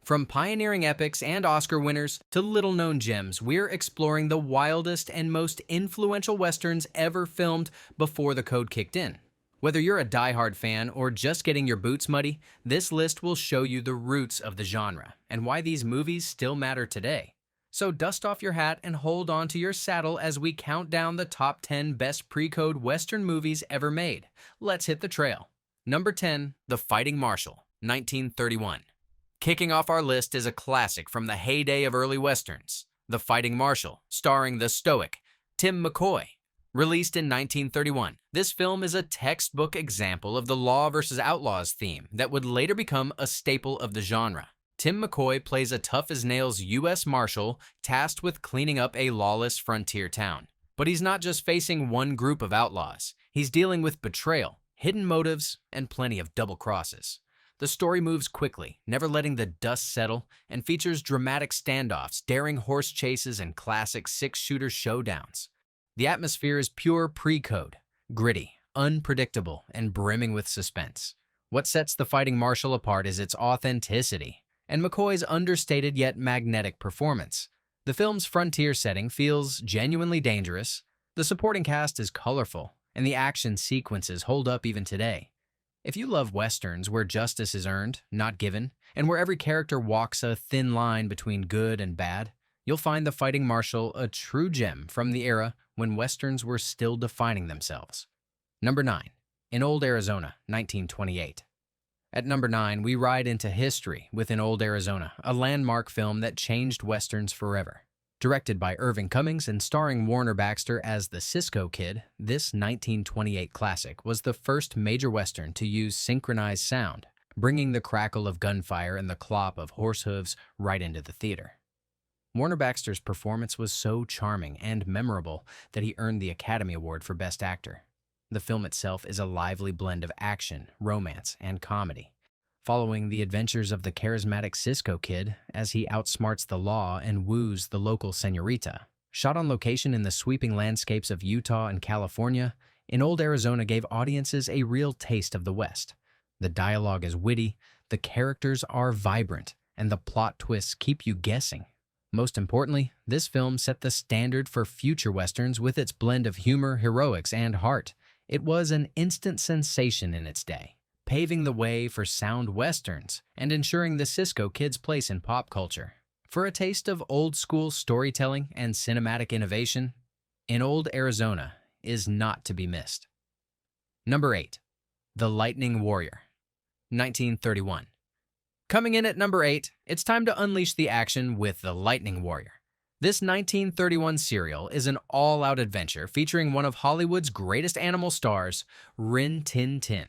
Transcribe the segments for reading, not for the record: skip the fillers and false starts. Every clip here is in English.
From pioneering epics and Oscar winners to little-known gems, we're exploring the wildest and most influential westerns ever filmed before the code kicked in. Whether you're a diehard fan or just getting your boots muddy, this list will show you the roots of the genre and why these movies still matter today. So dust off your hat and hold on to your saddle as we count down the top 10 best pre-code western movies ever made. Let's hit the trail. Number 10, The Fighting Marshal, 1931. Kicking off our list is a classic from the heyday of early westerns, The Fighting Marshal, starring the stoic Tim McCoy. Released in 1931, this film is a textbook example of the law versus outlaws theme that would later become a staple of the genre. Tim McCoy plays a tough-as-nails U.S. Marshal tasked with cleaning up a lawless frontier town. But he's not just facing one group of outlaws. He's dealing with betrayal, hidden motives, and plenty of double crosses. The story moves quickly, never letting the dust settle, and features dramatic standoffs, daring horse chases, and classic six-shooter showdowns. The atmosphere is pure pre-code, gritty, unpredictable, and brimming with suspense. What sets The Fighting Marshal apart is its authenticity, and McCoy's understated yet magnetic performance. The film's frontier setting feels genuinely dangerous, the supporting cast is colorful, and the action sequences hold up even today. If you love westerns where justice is earned, not given, and where every character walks a thin line between good and bad, you'll find The Fighting Marshal a true gem from the era when westerns were still defining themselves. Number 9, In Old Arizona, 1928. At number 9, we ride into history with In Old Arizona, a landmark film that changed westerns forever. Directed by Irving Cummings and starring Warner Baxter as the Cisco Kid, this 1928 classic was the first major western to use synchronized sound, bringing the crackle of gunfire and the clop of horse hooves right into the theater. Warner Baxter's performance was so charming and memorable that he earned the Academy Award for Best Actor. The film itself is a lively blend of action, romance, and comedy, following the adventures of the charismatic Cisco Kid as he outsmarts the law and woos the local señorita. Shot on location in the sweeping landscapes of Utah and California, In Old Arizona gave audiences a real taste of the West. The dialogue is witty, the characters are vibrant, and the plot twists keep you guessing. Most importantly, this film set the standard for future westerns with its blend of humor, heroics, and heart. It was an instant sensation in its day, paving the way for sound westerns and ensuring the Cisco Kid's place in pop culture. For a taste of old-school storytelling and cinematic innovation, In Old Arizona is not to be missed. Number 8, The Lightning Warrior, 1931. Coming in at number 8, it's time to unleash the action with The Lightning Warrior. This 1931 serial is an all-out adventure featuring one of Hollywood's greatest animal stars, Rin Tin Tin.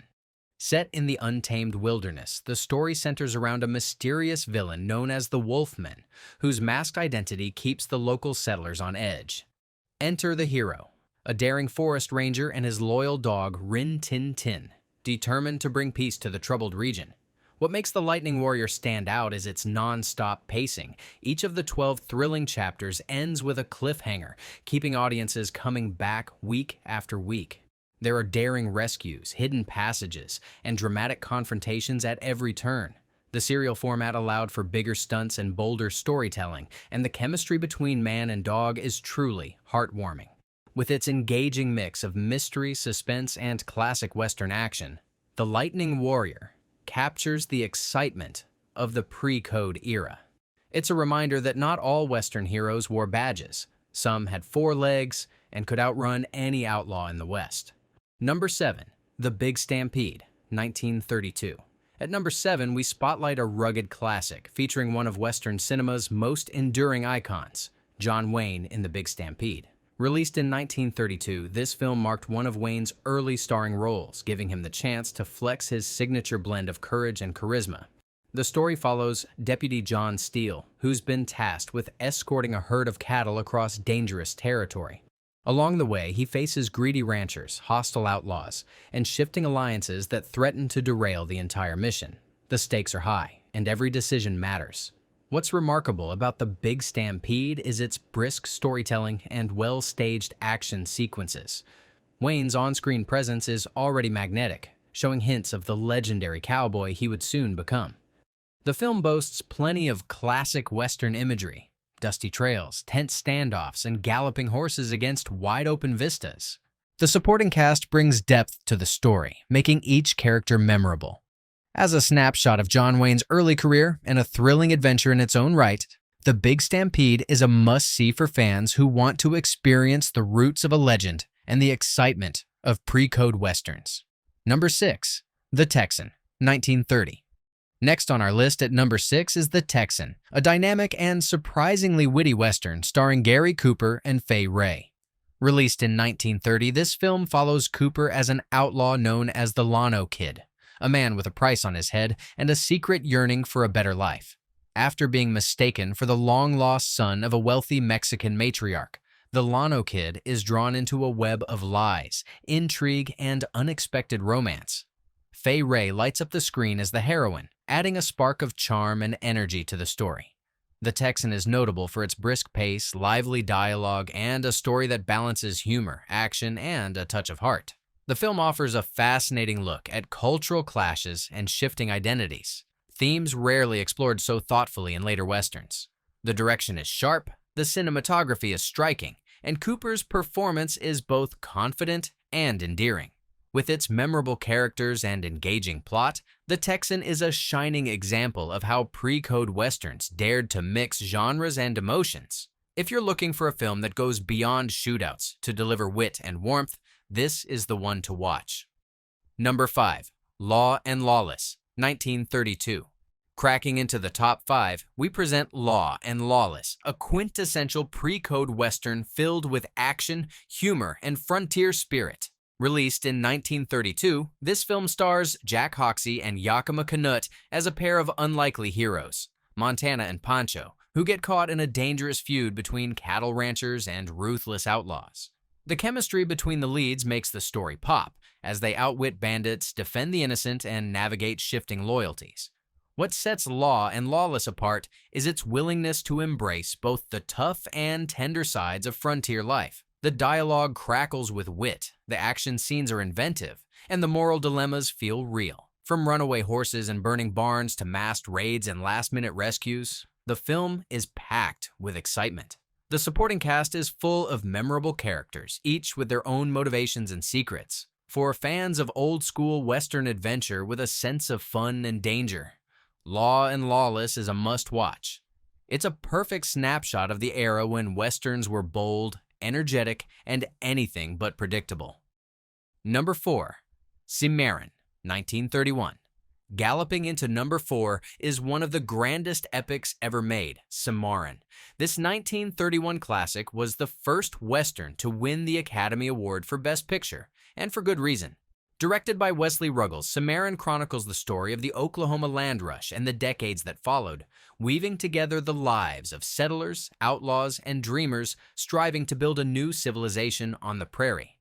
Set in the untamed wilderness, the story centers around a mysterious villain known as the Wolfman, whose masked identity keeps the local settlers on edge. Enter the hero, a daring forest ranger and his loyal dog, Rin Tin Tin, determined to bring peace to the troubled region. What makes The Lightning Warrior stand out is its non-stop pacing. Each of the 12 thrilling chapters ends with a cliffhanger, keeping audiences coming back week after week. There are daring rescues, hidden passages, and dramatic confrontations at every turn. The serial format allowed for bigger stunts and bolder storytelling, and the chemistry between man and dog is truly heartwarming. With its engaging mix of mystery, suspense, and classic Western action, The Lightning Warrior captures the excitement of the pre-code era. It's a reminder that not all Western heroes wore badges. Some had 4 legs and could outrun any outlaw in the West. Number 7, The Big Stampede, 1932. At number 7, we spotlight a rugged classic featuring one of Western cinema's most enduring icons, John Wayne in The Big Stampede. Released in 1932, this film marked one of Wayne's early starring roles, giving him the chance to flex his signature blend of courage and charisma. The story follows Deputy John Steele, who's been tasked with escorting a herd of cattle across dangerous territory. Along the way, he faces greedy ranchers, hostile outlaws, and shifting alliances that threaten to derail the entire mission. The stakes are high, and every decision matters. What's remarkable about The Big Stampede is its brisk storytelling and well-staged action sequences. Wayne's on-screen presence is already magnetic, showing hints of the legendary cowboy he would soon become. The film boasts plenty of classic Western imagery, dusty trails, tense standoffs, and galloping horses against wide-open vistas. The supporting cast brings depth to the story, making each character memorable. As a snapshot of John Wayne's early career and a thrilling adventure in its own right, The Big Stampede is a must-see for fans who want to experience the roots of a legend and the excitement of pre-code westerns. Number 6. The Texan, 1930. Next on our list at number 6 is The Texan, a dynamic and surprisingly witty western starring Gary Cooper and Fay Wray. Released in 1930, this film follows Cooper as an outlaw known as the Llano Kid, a man with a price on his head and a secret yearning for a better life. After being mistaken for the long-lost son of a wealthy Mexican matriarch, the Llano Kid is drawn into a web of lies, intrigue, and unexpected romance. Fay Wray lights up the screen as the heroine, adding a spark of charm and energy to the story. The Texan is notable for its brisk pace, lively dialogue, and a story that balances humor, action, and a touch of heart. The film offers a fascinating look at cultural clashes and shifting identities, themes rarely explored so thoughtfully in later westerns. The direction is sharp, the cinematography is striking, and Cooper's performance is both confident and endearing. With its memorable characters and engaging plot, The Texan is a shining example of how pre-code westerns dared to mix genres and emotions. If you're looking for a film that goes beyond shootouts to deliver wit and warmth, this is the one to watch. Number 5. Law and Lawless, 1932. Cracking into the top 5, we present Law and Lawless, a quintessential pre-code western filled with action, humor, and frontier spirit. Released in 1932, this film stars Jack Hoxsey and Yakima Canutt as a pair of unlikely heroes, Montana and Pancho, who get caught in a dangerous feud between cattle ranchers and ruthless outlaws. The chemistry between the leads makes the story pop, as they outwit bandits, defend the innocent, and navigate shifting loyalties. What sets Law and Lawless apart is its willingness to embrace both the tough and tender sides of frontier life. The dialogue crackles with wit, the action scenes are inventive, and the moral dilemmas feel real. From runaway horses and burning barns to masked raids and last-minute rescues, the film is packed with excitement. The supporting cast is full of memorable characters, each with their own motivations and secrets. For fans of old-school Western adventure with a sense of fun and danger, Law and Lawless is a must-watch. It's a perfect snapshot of the era when Westerns were bold, energetic, and anything but predictable. Number 4. Samaran, 1931. Galloping into number 4 is one of the grandest epics ever made, Samaran. This 1931 classic was the first Western to win the Academy Award for Best Picture, and for good reason. Directed by Wesley Ruggles, Samaran chronicles the story of the Oklahoma land rush and the decades that followed, weaving together the lives of settlers, outlaws, and dreamers striving to build a new civilization on the prairie.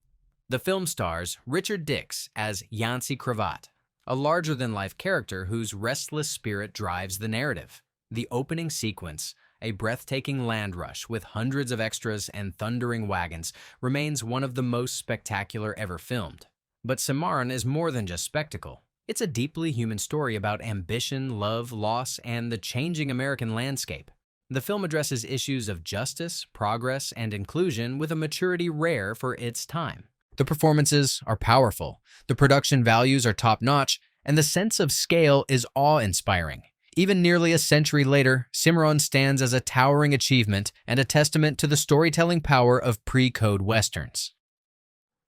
The film stars Richard Dix as Yancey Cravat, a larger-than-life character whose restless spirit drives the narrative. The opening sequence, a breathtaking land rush with hundreds of extras and thundering wagons, remains one of the most spectacular ever filmed. But Samaran is more than just spectacle. It's a deeply human story about ambition, love, loss, and the changing American landscape. The film addresses issues of justice, progress, and inclusion with a maturity rare for its time. The performances are powerful, the production values are top-notch, and the sense of scale is awe-inspiring. Even nearly a century later, Samaran stands as a towering achievement and a testament to the storytelling power of pre-code westerns.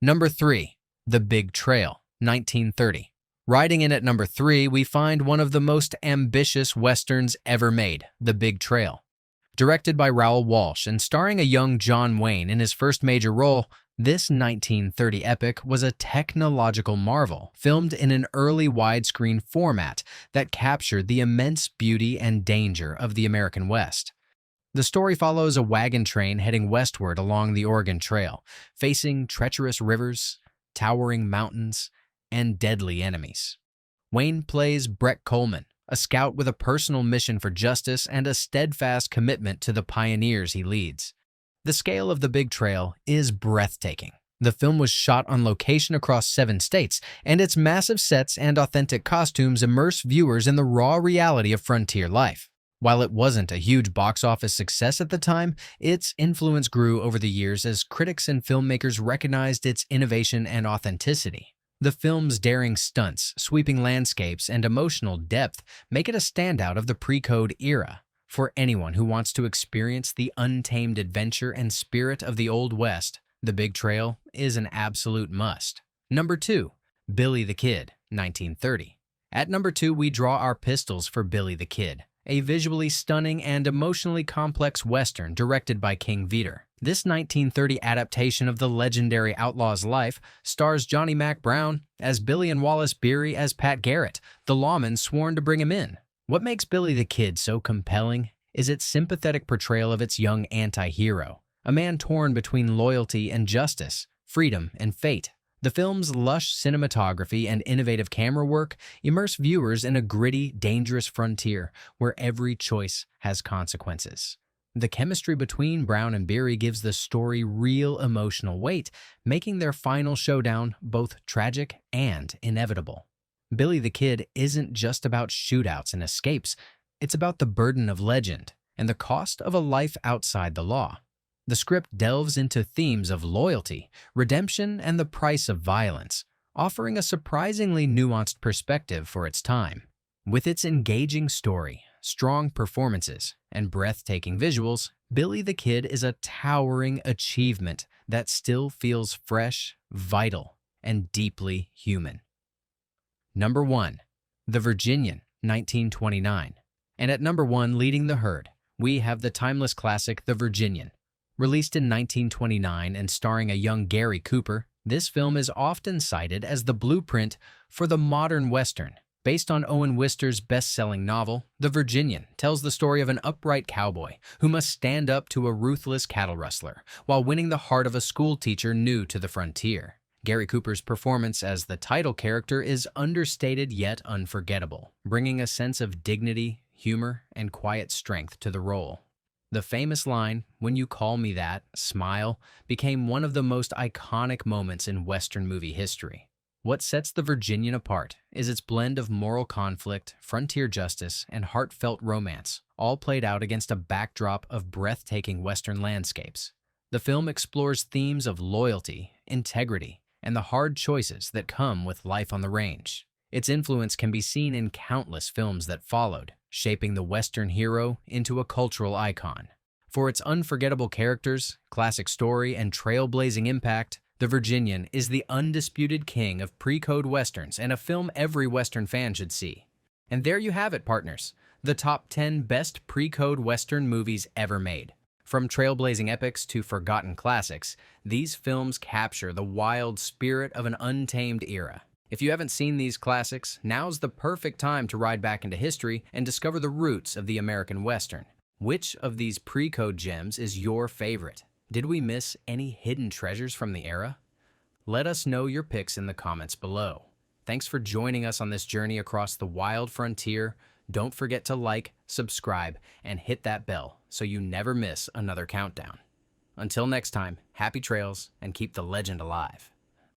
Number 3. The Big Trail, 1930. Riding in at number 3, we find one of the most ambitious westerns ever made, The Big Trail. Directed by Raoul Walsh and starring a young John Wayne in his first major role, this 1930 epic was a technological marvel, filmed in an early widescreen format that captured the immense beauty and danger of the American West. The story follows a wagon train heading westward along the Oregon Trail, facing treacherous rivers, towering mountains, and deadly enemies. Wayne plays Brett Coleman, a scout with a personal mission for justice and a steadfast commitment to the pioneers he leads. The scale of the Big Trail is breathtaking. The film was shot on location across 7 states, and its massive sets and authentic costumes immerse viewers in the raw reality of frontier life. While it wasn't a huge box office success at the time, its influence grew over the years as critics and filmmakers recognized its innovation and authenticity. The film's daring stunts, sweeping landscapes, and emotional depth make it a standout of the pre-code era. For anyone who wants to experience the untamed adventure and spirit of the Old West, The Big Trail is an absolute must. Number 2. Billy the Kid, 1930. At number 2, we draw our pistols for Billy the Kid, a visually stunning and emotionally complex Western directed by King Vidor. This 1930 adaptation of the legendary outlaw's life stars Johnny Mac Brown as Billy and Wallace Beery as Pat Garrett, the lawman sworn to bring him in. What makes Billy the Kid so compelling is its sympathetic portrayal of its young anti-hero, a man torn between loyalty and justice, freedom and fate. The film's lush cinematography and innovative camera work immerse viewers in a gritty, dangerous frontier where every choice has consequences. The chemistry between Brown and Beery gives the story real emotional weight, making their final showdown both tragic and inevitable. Billy the Kid isn't just about shootouts and escapes, it's about the burden of legend and the cost of a life outside the law. The script delves into themes of loyalty, redemption, and the price of violence, offering a surprisingly nuanced perspective for its time. With its engaging story, strong performances, and breathtaking visuals, Billy the Kid is a towering achievement that still feels fresh, vital, and deeply human. Number 1. The Virginian, 1929. And at number 1, leading the herd, we have the timeless classic The Virginian. Released in 1929 and starring a young Gary Cooper, this film is often cited as the blueprint for the modern Western. Based on Owen Wister's best-selling novel, The Virginian tells the story of an upright cowboy who must stand up to a ruthless cattle rustler while winning the heart of a schoolteacher new to the frontier. Gary Cooper's performance as the title character is understated yet unforgettable, bringing a sense of dignity, humor, and quiet strength to the role. The famous line, "When you call me that, smile," became one of the most iconic moments in Western movie history. What sets The Virginian apart is its blend of moral conflict, frontier justice, and heartfelt romance, all played out against a backdrop of breathtaking Western landscapes. The film explores themes of loyalty, integrity, and the hard choices that come with life on the range. Its influence can be seen in countless films that followed, shaping the Western hero into a cultural icon. For its unforgettable characters, classic story, and trailblazing impact, The Virginian is the undisputed king of pre-code Westerns and a film every Western fan should see. And there you have it, partners, the top 10 best pre-code Western movies ever made. From trailblazing epics to forgotten classics, these films capture the wild spirit of an untamed era. If you haven't seen these classics, now's the perfect time to ride back into history and discover the roots of the American Western. Which of these pre-code gems is your favorite? Did we miss any hidden treasures from the era? Let us know your picks in the comments below. Thanks for joining us on this journey across the wild frontier. Don't forget to like, subscribe, and hit that bell so you never miss another countdown. Until next time, happy trails and keep the legend alive.